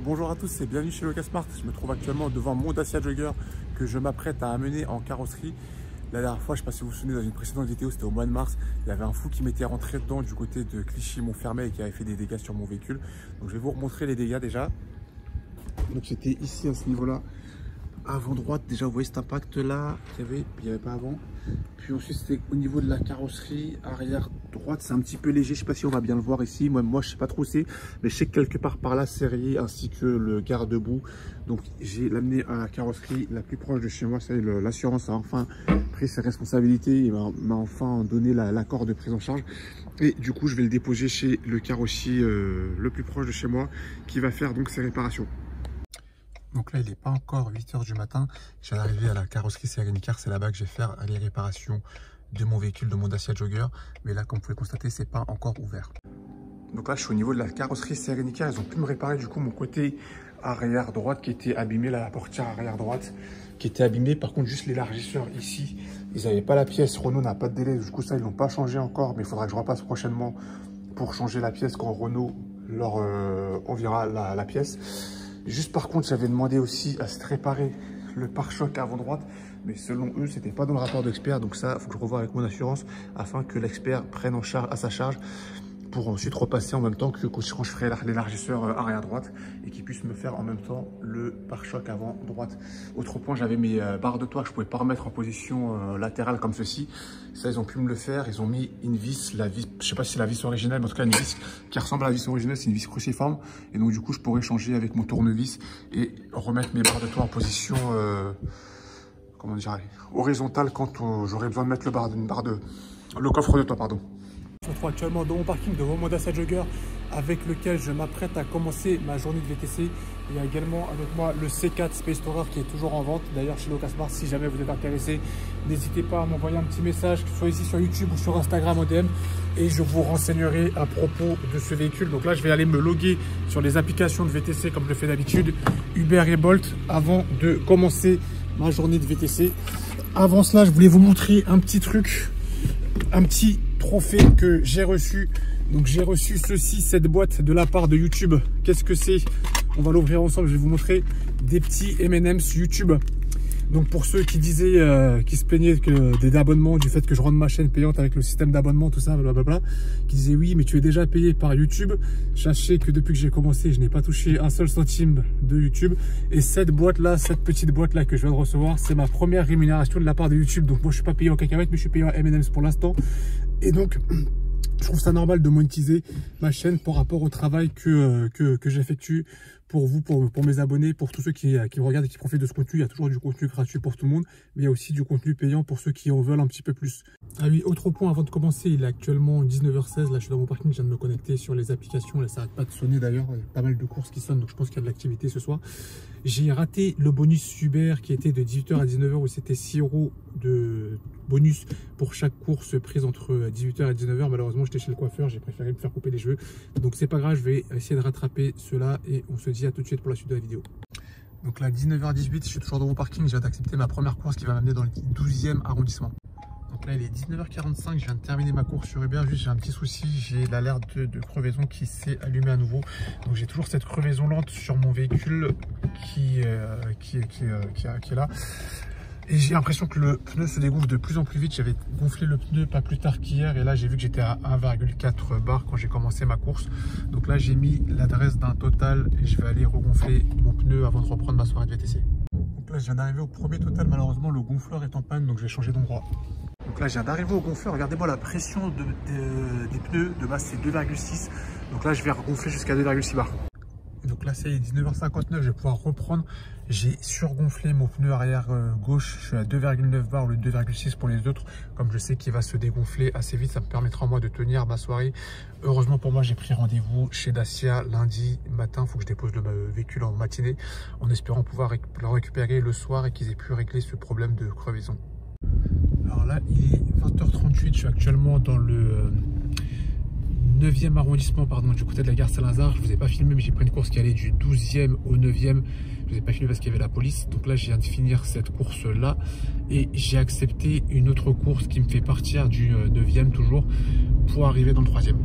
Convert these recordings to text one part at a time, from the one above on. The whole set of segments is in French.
Bonjour à tous et bienvenue chez Locasmart. Je me trouve actuellement devant mon Dacia Jogger que je m'apprête à amener en carrosserie. La dernière fois, je ne sais pas si vous vous souvenez, dans une précédente vidéo, c'était au mois de mars, il y avait un fou qui m'était rentré dedans du côté de Clichy-Montfermeil et qui avait fait des dégâts sur mon véhicule. Donc je vais vous remontrer les dégâts déjà. Donc c'était ici à ce niveau-là, avant droite, déjà vous voyez cet impact là qu'il y avait, puis il n'y avait pas avant. Puis ensuite c'était au niveau de la carrosserie, arrière droite, c'est un petit peu léger, je sais pas si on va bien le voir ici, moi je sais pas trop où c'est, mais je sais que quelque part par là c'est rayé, ainsi que le garde-boue. Donc j'ai l'amené à la carrosserie la plus proche de chez moi, ça y est, l'assurance a enfin pris ses responsabilités, il m'a enfin donné l'accord de prise en charge. Et du coup je vais le déposer chez le carrossier le plus proche de chez moi, qui va faire donc ses réparations. Donc là, il n'est pas encore 8 h du matin. Je viens d'arriver à la carrosserie Serencar. C'est là-bas que je vais faire les réparations de mon véhicule, de mon Dacia Jogger. Mais là, comme vous pouvez constater, c'est pas encore ouvert. Donc là, je suis au niveau de la carrosserie Serencar. Ils ont pu me réparer du coup mon côté arrière droite qui était abîmé, la portière arrière droite qui était abîmée. Par contre, juste l'élargisseur ici, ils n'avaient pas la pièce. Renault n'a pas de délai. Du coup, ça, ils l'ont pas changé encore. Mais il faudra que je repasse prochainement pour changer la pièce quand Renault leur enverra la pièce. Juste par contre, j'avais demandé aussi à se réparer le pare-choc avant droite, mais selon eux, c'était pas dans le rapport d'expert. Donc ça, il faut que je revoie avec mon assurance afin que l'expert prenne en charge à sa charge pour ensuite repasser en même temps que quand je ferai l'élargisseur arrière droite et qu'il puisse me faire en même temps le pare-choc avant droite. Autre point, j'avais mes barres de toit que je pouvais pas remettre en position latérale comme ceci. Ça, ils ont pu me le faire. Ils ont mis une vis, je sais pas si c'est la vis originale, mais en tout cas une vis qui ressemble à la vis originale, c'est une vis cruciforme. Et donc du coup, je pourrais changer avec mon tournevis et remettre mes barres de toit en position comment dire, horizontale quand j'aurai besoin de mettre le coffre de toit, pardon. Je me trouve actuellement dans mon parking devant mon Dacia Jogger avec lequel je m'apprête à commencer ma journée de VTC. Il y a également avec moi le C4 Space Tourer qui est toujours en vente. D'ailleurs chez Locasmart, si jamais vous êtes intéressé, n'hésitez pas à m'envoyer un petit message, que ce soit ici sur YouTube ou sur Instagram en DM, et je vous renseignerai à propos de ce véhicule. Donc là, je vais aller me loguer sur les applications de VTC comme je le fais d'habitude, Uber et Bolt, avant de commencer ma journée de VTC. Avant cela, je voulais vous montrer un petit truc, un petit trophée que j'ai reçu. Donc j'ai reçu cette boîte de la part de YouTube. Qu'est-ce que c'est? On va l'ouvrir ensemble, je vais vous montrer des petits M&M's YouTube. Donc pour ceux qui disaient, qui se plaignaient des abonnements, du fait que je rende ma chaîne payante avec le système d'abonnement, tout ça, blablabla, qui disaient oui, mais tu es déjà payé par YouTube. Sachez que depuis que j'ai commencé, je n'ai pas touché un seul centime de YouTube. Et cette boîte-là, cette petite boîte-là que je viens de recevoir, c'est ma première rémunération de la part de YouTube. Donc moi, je suis pas payé en cacahuètes, mais je suis payé en M&M's pour l'instant. Et donc, je trouve ça normal de monétiser ma chaîne par rapport au travail que j'effectue pour vous, pour mes abonnés, pour tous ceux qui me regardent et qui profitent de ce contenu. Il y a toujours du contenu gratuit pour tout le monde, mais il y a aussi du contenu payant pour ceux qui en veulent un petit peu plus. Ah oui, autre point avant de commencer, il est actuellement 19 h 16. Là, je suis dans mon parking, je viens de me connecter sur les applications. Là, ça n'arrête pas de sonner d'ailleurs. Il y a pas mal de courses qui sonnent, donc je pense qu'il y a de l'activité ce soir. J'ai raté le bonus Uber qui était de 18 h à 19 h où c'était 6 € de bonus pour chaque course prise entre 18 h et 19 h. Malheureusement, j'étais chez le coiffeur, j'ai préféré me faire couper les cheveux. Donc c'est pas grave, je vais essayer de rattraper cela et on se dit à tout de suite pour la suite de la vidéo. Donc là, 19 h 18, je suis toujours dans mon parking, je viens d'accepter ma première course qui va m'amener dans le 12e arrondissement. Donc là, il est 19 h 45, je viens de terminer ma course sur Uber. Juste, j'ai un petit souci, j'ai l'alerte de crevaison qui s'est allumée à nouveau. Donc j'ai toujours cette crevaison lente sur mon véhicule qui est là. Et j'ai l'impression que le pneu se dégonfle de plus en plus vite. J'avais gonflé le pneu pas plus tard qu'hier et là j'ai vu que j'étais à 1,4 bar quand j'ai commencé ma course. Donc là j'ai mis l'adresse d'un Total et je vais aller regonfler mon pneu avant de reprendre ma soirée de VTC. Donc là je viens d'arriver au premier Total, malheureusement le gonfleur est en panne donc je vais changer d'endroit. Donc là je viens d'arriver au gonfleur, regardez-moi la pression des pneus, de base c'est 2,6. Donc là je vais regonfler jusqu'à 2,6 bar. Donc là c'est 19 h 59, je vais pouvoir reprendre. J'ai surgonflé mon pneu arrière gauche, je suis à 2,9 bar au lieu de 2,6 pour les autres. Comme je sais qu'il va se dégonfler assez vite, ça me permettra moi de tenir ma soirée. Heureusement pour moi, j'ai pris rendez-vous chez Dacia lundi matin. Il faut que je dépose le véhicule en matinée en espérant pouvoir le récupérer le soir et qu'ils aient pu régler ce problème de crevaison. Alors là, il est 20 h 38, je suis actuellement dans le 9e arrondissement, pardon, du côté de la gare Saint-Lazare. Je ne vous ai pas filmé, mais j'ai pris une course qui allait du 12e au 9e. Je ne vous ai pas filmé parce qu'il y avait la police. Donc là, je viens de finir cette course-là. Et j'ai accepté une autre course qui me fait partir du 9e toujours pour arriver dans le 3e.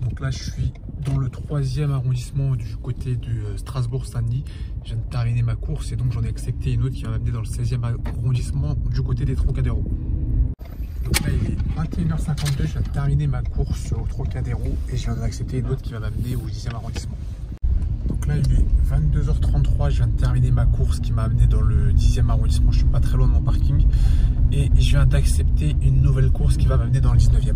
Donc là, je suis dans le 3e arrondissement du côté de Strasbourg-Saint-Denis. Je viens de terminer ma course et donc j'en ai accepté une autre qui va m'amener dans le 16e arrondissement du côté des Trocadéro. Donc là il est 21h52, je viens de terminer ma course au Trocadéro et je viens d'en accepter une autre qui va m'amener au 10e arrondissement. Donc là il est 22h33, je viens de terminer ma course qui m'a amené dans le 10e arrondissement, je suis pas très loin de mon parking. Et je viens d'accepter une nouvelle course qui va m'amener dans le 19e.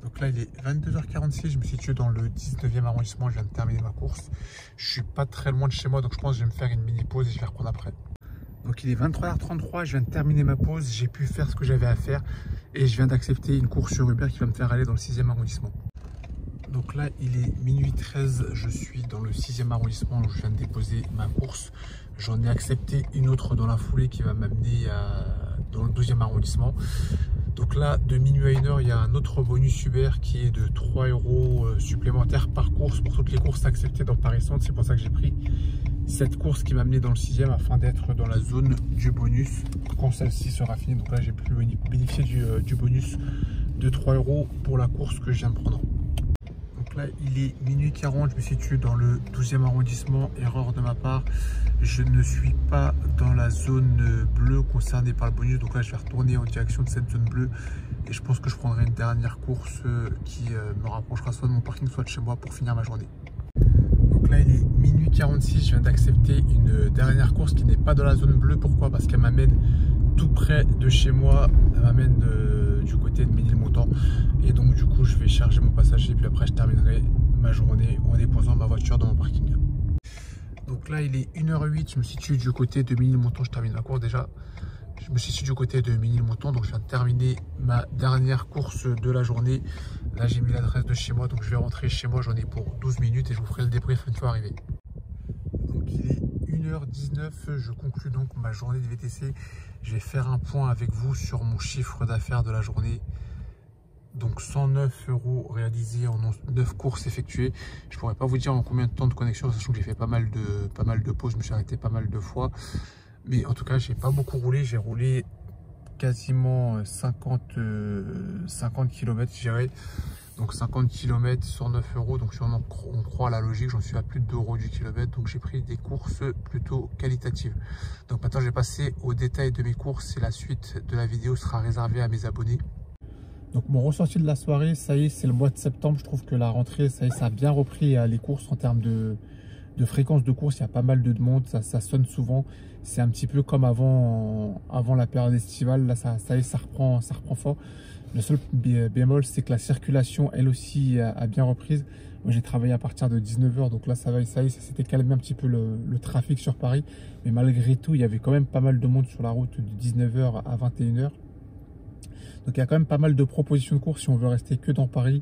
Donc là il est 22h46, je me situe dans le 19e arrondissement, je viens de terminer ma course. Je suis pas très loin de chez moi donc je pense que je vais me faire une mini pause et je vais reprendre après. Donc il est 23h33, je viens de terminer ma pause, j'ai pu faire ce que j'avais à faire et je viens d'accepter une course sur Uber qui va me faire aller dans le 6e arrondissement. Donc là il est minuit 13, je suis dans le 6e arrondissement où je viens de déposer ma course. J'en ai accepté une autre dans la foulée qui va m'amener dans le 12e arrondissement. Donc là de minuit à 1h il y a un autre bonus Uber qui est de 3 € supplémentaires par course pour toutes les courses acceptées dans Paris Centre. C'est pour ça que j'ai pris cette course qui m'a amené dans le 6e afin d'être dans la zone du bonus quand celle-ci sera finie. Donc là j'ai pu bénéficier du bonus de 3 € pour la course que je viens de prendre. Donc là il est minuit 40, je me situe dans le 12e arrondissement, erreur de ma part, je ne suis pas dans la zone bleue concernée par le bonus, donc là je vais retourner en direction de cette zone bleue et je pense que je prendrai une dernière course qui me rapprochera soit de mon parking soit de chez moi pour finir ma journée. Donc là il est minuit 46, je viens d'accepter une dernière course qui n'est pas dans la zone bleue. Pourquoi? Parce qu'elle m'amène tout près de chez moi, elle m'amène du côté de Ménilmontant et donc du coup je vais charger mon passager puis après je terminerai ma journée en déposant ma voiture dans mon parking. Donc là il est 1h08, je me situe du côté de Ménilmontant, je termine ma course déjà. Je me situe du côté de Ménilmontant, donc je viens de terminer ma dernière course de la journée. Là j'ai mis l'adresse de chez moi, donc je vais rentrer chez moi, j'en ai pour 12 minutes et je vous ferai le débrief une fois arrivé. Donc il est 1h19, je conclue donc ma journée de VTC. Je vais faire un point avec vous sur mon chiffre d'affaires de la journée. Donc 109 € réalisés en 9 courses effectuées. Je pourrais pas vous dire en combien de temps de connexion, sachant que j'ai fait pas mal de pauses, je me suis arrêté pas mal de fois. Mais en tout cas, j'ai pas beaucoup roulé, j'ai roulé quasiment 50 km, je dirais. Donc 50 km, 109 €. Donc si on croit à la logique, j'en suis à plus de 2 € du kilomètre. Donc j'ai pris des courses plutôt qualitatives. Donc maintenant, je vais passer au détail de mes courses et la suite de la vidéo sera réservée à mes abonnés. Donc mon ressenti de la soirée, ça y est, c'est le mois de septembre. Je trouve que la rentrée, ça y est, ça a bien repris les courses en termes de fréquence de course. Il y a pas mal de demandes, ça sonne souvent. C'est un petit peu comme avant la période estivale. Là, ça y est, ça reprend fort. Le seul bémol, c'est que la circulation, elle aussi, a bien reprise. Moi, j'ai travaillé à partir de 19 h, donc là, ça y est, ça s'était calmé un petit peu le trafic sur Paris. Mais malgré tout, il y avait quand même pas mal de monde sur la route de 19 h à 21 h. Donc il y a quand même pas mal de propositions de courses si on veut rester que dans Paris.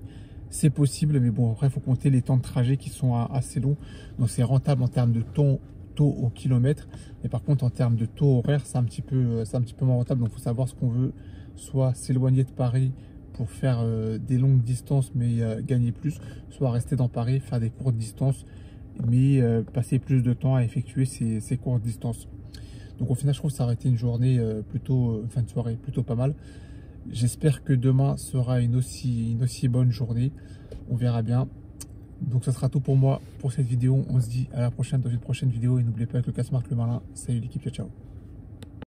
C'est possible, mais bon, après, il faut compter les temps de trajet qui sont assez longs. Donc c'est rentable en termes de taux au kilomètre. Mais par contre, en termes de taux horaire, c'est un petit peu moins rentable. Donc il faut savoir ce qu'on veut. Soit s'éloigner de Paris pour faire des longues distances, mais gagner plus. Soit rester dans Paris, faire des courtes distances, mais passer plus de temps à effectuer ces courtes distances. Donc au final, je trouve que ça aurait été une journée fin de soirée plutôt pas mal. J'espère que demain sera une aussi bonne journée. On verra bien. Donc ça sera tout pour moi pour cette vidéo. On se dit à la prochaine dans une prochaine vidéo. Et n'oubliez pas que le casse marque le malin. Salut l'équipe, ciao ciao.